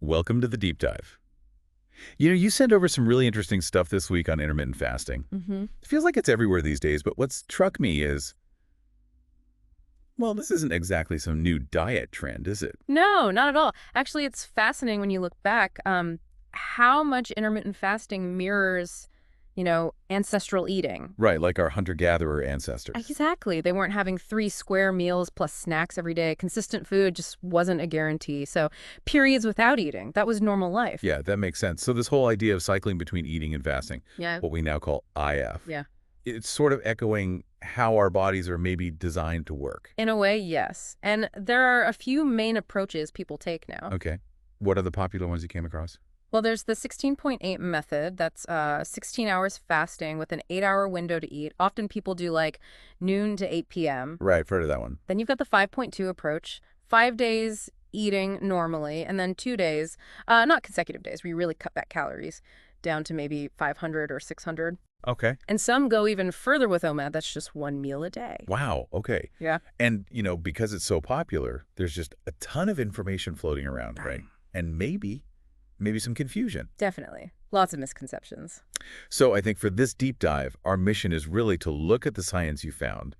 welcome to the deep dive. You sent over some really interesting stuff this week on intermittent fasting. It feels like it's everywhere these days, but what struck me is, well, this isn't exactly some new diet trend, is it? No, not at all. Actually, it's fascinating when you look back how much intermittent fasting mirrors, ancestral eating. Right, like our hunter-gatherer ancestors. Exactly. They weren't having 3 square meals plus snacks every day. Consistent food just wasn't a guarantee. So periods without eating, that was normal life. Yeah, that makes sense. So this whole idea of cycling between eating and fasting, Yeah. what we now call IF, Yeah. it's sort of echoing how our bodies are maybe designed to work. In a way, yes. And there are a few main approaches people take now. Okay. What are the popular ones you came across? Well, there's the 16.8 method. That's 16 hours fasting with an 8-hour window to eat. Often people do like noon to 8 p.m. Right, I've heard of that one. Then you've got the 5.2 approach, 5 days eating normally, and then 2 days, not consecutive days, where you really cut back calories down to maybe 500 or 600. Okay. And some go even further with OMAD. That's just 1 meal a day. Wow, okay. Yeah. And, because it's so popular, there's just a ton of information floating around, right? And maybe some confusion. Definitely. Lots of misconceptions. So I think for this deep dive, our mission is really to look at the science you found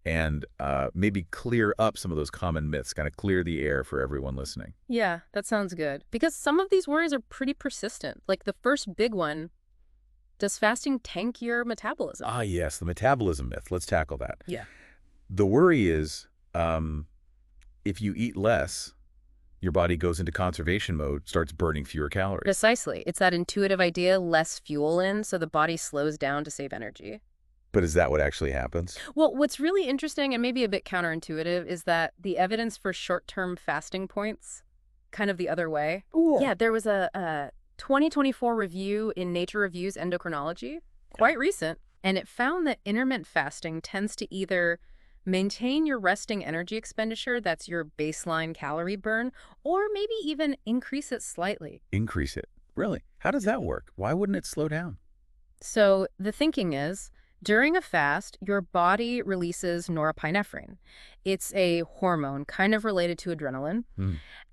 and maybe clear up some of those common myths, kind of clear the air for everyone listening. Yeah, that sounds good. Because some of these worries are pretty persistent. Like the first big one, does fasting tank your metabolism? Ah, yes, the metabolism myth. Let's tackle that. Yeah. The worry is if you eat less, your body goes into conservation mode, starts burning fewer calories. Precisely. It's that intuitive idea, less fuel in, so the body slows down to save energy. But is that what actually happens? Well, what's really interesting and maybe a bit counterintuitive is that the evidence for short-term fasting points kind of the other way. Ooh. Yeah, there was a 2024 review in Nature Reviews Endocrinology, quite recent, and it found that intermittent fasting tends to either maintain your resting energy expenditure, that's your baseline calorie burn, or maybe even increase it slightly. Increase it. Really? How does that work? Why wouldn't it slow down? So the thinking is, during a fast, your body releases norepinephrine. It's a hormone kind of related to adrenaline,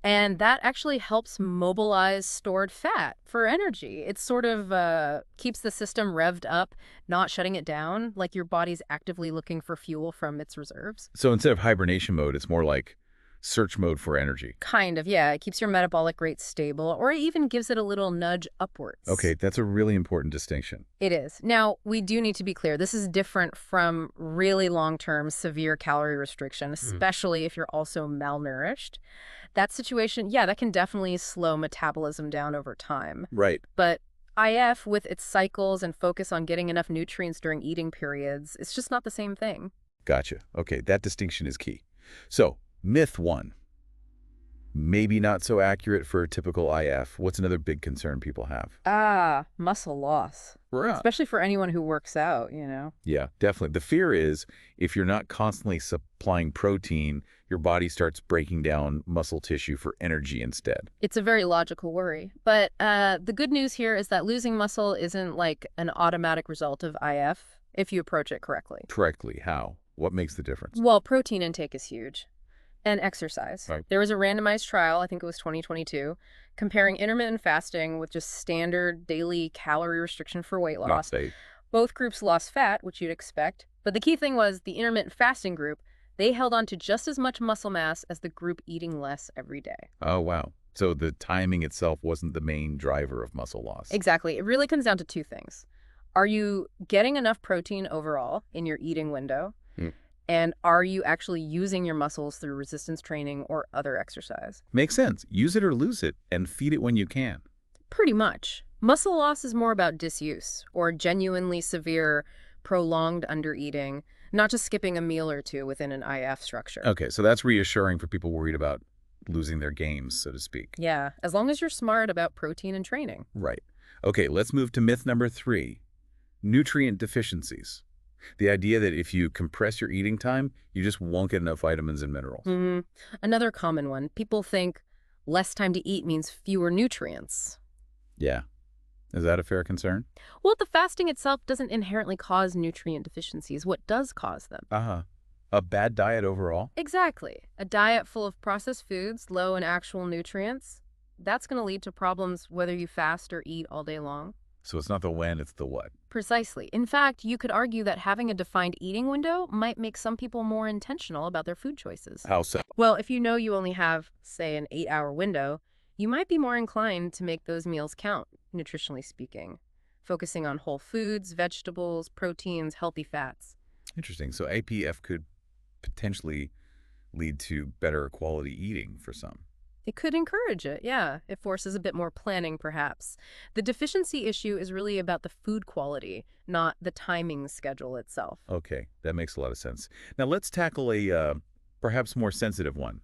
and that actually helps mobilize stored fat for energy. It sort of keeps the system revved up, not shutting it down, like your body's actively looking for fuel from its reserves. So instead of hibernation mode, it's more like search mode for energy. Kind of, yeah. It keeps your metabolic rate stable, or it even gives it a little nudge upwards. Okay, that's a really important distinction. It is. Now, we do need to be clear. This is different from really long-term severe calorie restriction, especially if you're also malnourished. That situation, yeah, that can definitely slow metabolism down over time. Right. But IF, with its cycles and focus on getting enough nutrients during eating periods, it's just not the same thing. Gotcha. Okay, that distinction is key. So, myth 1. Maybe not so accurate for a typical IF. What's another big concern people have? Muscle loss. Right. Especially for anyone who works out, Yeah, definitely. The fear is if you're not constantly supplying protein, your body starts breaking down muscle tissue for energy instead. It's a very logical worry. But the good news here is that losing muscle isn't like an automatic result of IF if you approach it correctly. Correctly. How? What makes the difference? Well, protein intake is huge. And exercise. Right. There was a randomized trial, I think it was 2022, comparing intermittent fasting with just standard daily calorie restriction for weight loss. Not safe. Both groups lost fat, which you'd expect. But the key thing was the intermittent fasting group, they held on to just as much muscle mass as the group eating less every day. Oh, wow. So the timing itself wasn't the main driver of muscle loss. Exactly. It really comes down to 2 things. Are you getting enough protein overall in your eating window? And are you actually using your muscles through resistance training or other exercise? Makes sense. Use it or lose it, and feed it when you can. Pretty much. Muscle loss is more about disuse or genuinely severe, prolonged undereating, not just skipping a meal or two within an IF structure. Okay, so that's reassuring for people worried about losing their games, so to speak. Yeah, as long as you're smart about protein and training. Right. Okay, let's move to myth number 3, nutrient deficiencies. The idea that if you compress your eating time, you just won't get enough vitamins and minerals. Another common one. People think less time to eat means fewer nutrients. Yeah. Is that a fair concern? Well, the fasting itself doesn't inherently cause nutrient deficiencies. What does cause them? A bad diet overall? Exactly. A diet full of processed foods, low in actual nutrients, that's going to lead to problems whether you fast or eat all day long. So it's not the when, it's the what. Precisely. In fact, you could argue that having a defined eating window might make some people more intentional about their food choices. How so? Well, if you know you only have, say, an 8-hour window, you might be more inclined to make those meals count, nutritionally speaking, focusing on whole foods, vegetables, proteins, healthy fats. Interesting. So APF could potentially lead to better quality eating for some. It could encourage it, yeah. It forces a bit more planning, perhaps. The deficiency issue is really about the food quality, not the timing schedule itself. Okay, that makes a lot of sense. Now let's tackle a perhaps more sensitive one.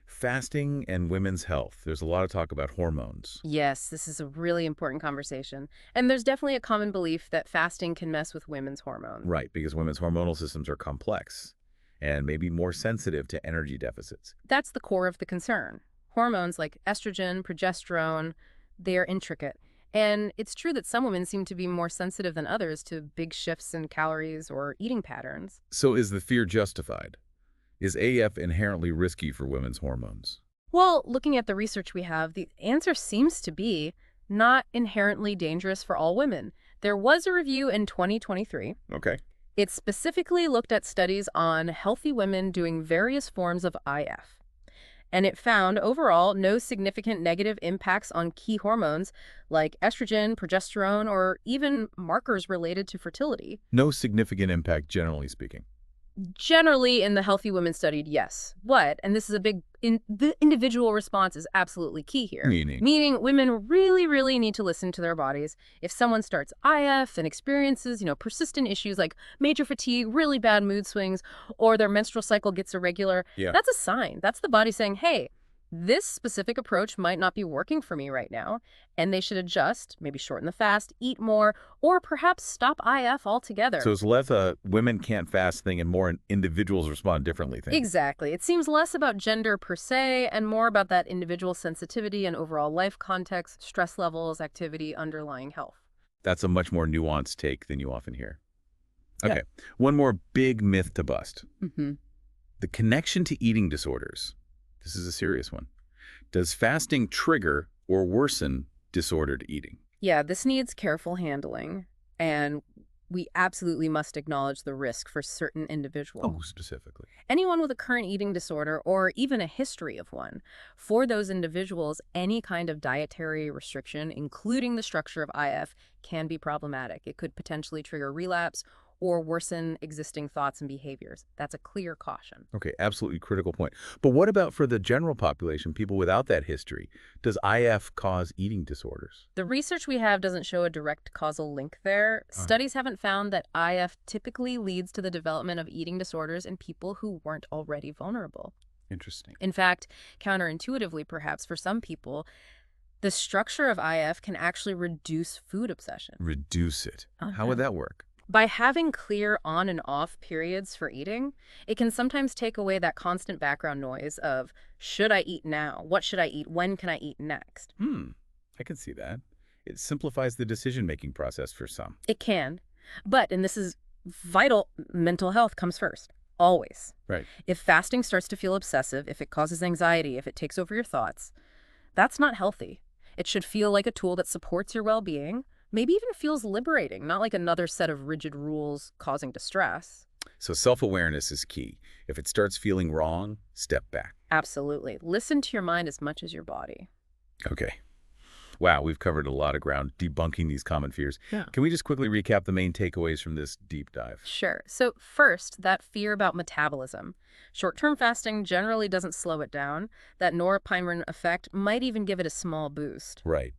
Fasting and women's health. There's a lot of talk about hormones. Yes, this is a really important conversation. And there's definitely a common belief that fasting can mess with women's hormones. Right, because women's hormonal systems are complex and maybe more sensitive to energy deficits. That's the core of the concern. Hormones like estrogen, progesterone, they're intricate. And it's true that some women seem to be more sensitive than others to big shifts in calories or eating patterns. So is the fear justified? Is AF inherently risky for women's hormones? Well, looking at the research we have, the answer seems to be not inherently dangerous for all women. There was a review in 2023. Okay. It specifically looked at studies on healthy women doing various forms of IF. And it found overall no significant negative impacts on key hormones like estrogen, progesterone, or even markers related to fertility. No significant impact, generally speaking. Generally, in the healthy women studied, yes. But, and this is the individual response is absolutely key here. Meaning women really, really need to listen to their bodies. If someone starts IF and experiences, persistent issues like major fatigue, really bad mood swings, or their menstrual cycle gets irregular, that's a sign. That's the body saying, hey, this specific approach might not be working for me right now, and they should adjust, maybe shorten the fast, eat more, or perhaps stop IF altogether. So it's less a women can't fast thing and more individuals respond differently thing. Exactly. It seems less about gender per se and more about that individual sensitivity and overall life context, stress levels, activity, underlying health. That's a much more nuanced take than you often hear. Yeah. Okay, one more big myth to bust. Mm-hmm. The connection to eating disorders. This is a serious one. Does fasting trigger or worsen disordered eating? Yeah, this needs careful handling, and we absolutely must acknowledge the risk for certain individuals. Oh, specifically. Anyone with a current eating disorder or even a history of one. For those individuals, any kind of dietary restriction, including the structure of IF, can be problematic. It could potentially trigger relapse or worsen existing thoughts and behaviors. That's a clear caution. Okay, absolutely critical point. But what about for the general population, people without that history? Does IF cause eating disorders? The research we have doesn't show a direct causal link there. Studies haven't found that IF typically leads to the development of eating disorders in people who weren't already vulnerable. Interesting. In fact, counterintuitively perhaps for some people, the structure of IF can actually reduce food obsession. Reduce it. How would that work? By having clear on and off periods for eating, it can sometimes take away that constant background noise of, should I eat now? What should I eat? When can I eat next? I can see that. It simplifies the decision-making process for some. It can. But, and this is vital, mental health comes first. Always. Right. If fasting starts to feel obsessive, if it causes anxiety, if it takes over your thoughts, that's not healthy. It should feel like a tool that supports your well-being, maybe even feels liberating, not like another set of rigid rules causing distress. So self-awareness is key. If it starts feeling wrong, step back. Absolutely. Listen to your mind as much as your body. Okay. Wow, we've covered a lot of ground debunking these common fears. Yeah. Can we just quickly recap the main takeaways from this deep dive? Sure. So first, that fear about metabolism. Short-term fasting generally doesn't slow it down. That norepinephrine effect might even give it a small boost. Right.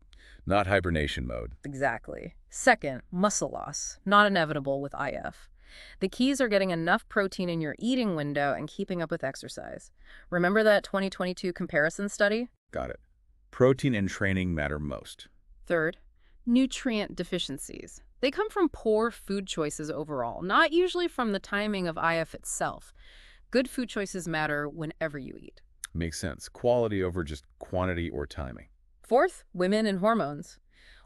Not hibernation mode. Exactly. Second, muscle loss. Not inevitable with IF. The keys are getting enough protein in your eating window and keeping up with exercise. Remember that 2022 comparison study? Got it. Protein and training matter most. Third, nutrient deficiencies. They come from poor food choices overall, not usually from the timing of IF itself. Good food choices matter whenever you eat. Makes sense. Quality over just quantity or timing. Fourth, women and hormones.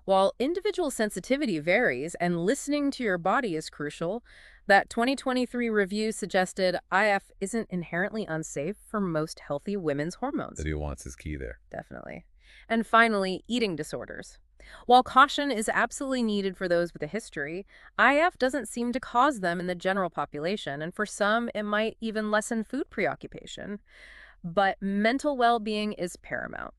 While individual sensitivity varies and listening to your body is crucial, that 2023 review suggested IF isn't inherently unsafe for most healthy women's hormones. The nuance is key there. Definitely. And finally, eating disorders. While caution is absolutely needed for those with a history, IF doesn't seem to cause them in the general population, and for some, it might even lessen food preoccupation. But mental well-being is paramount.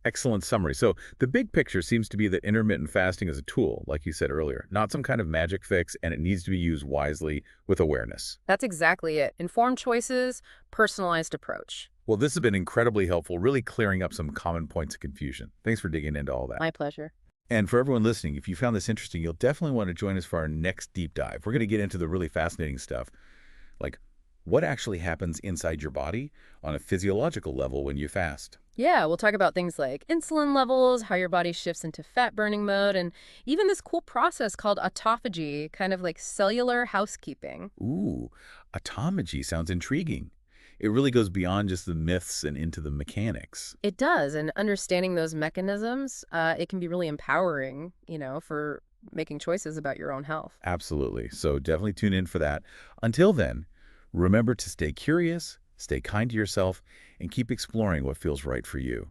Excellent summary. So the big picture seems to be that intermittent fasting is a tool, like you said earlier, not some kind of magic fix, and it needs to be used wisely with awareness. That's exactly it. Informed choices, personalized approach. Well, this has been incredibly helpful, really clearing up some common points of confusion. Thanks for digging into all that. My pleasure. And for everyone listening, if you found this interesting, you'll definitely want to join us for our next deep dive. We're going to get into the really fascinating stuff, like what actually happens inside your body on a physiological level when you fast. Yeah, we'll talk about things like insulin levels, how your body shifts into fat burning mode, and even this cool process called autophagy, kind of like cellular housekeeping. Ooh, autophagy sounds intriguing. It really goes beyond just the myths and into the mechanics. It does, and understanding those mechanisms, it can be really empowering, for making choices about your own health. Absolutely. So definitely tune in for that. Until then, remember to stay curious, stay kind to yourself, and keep exploring what feels right for you.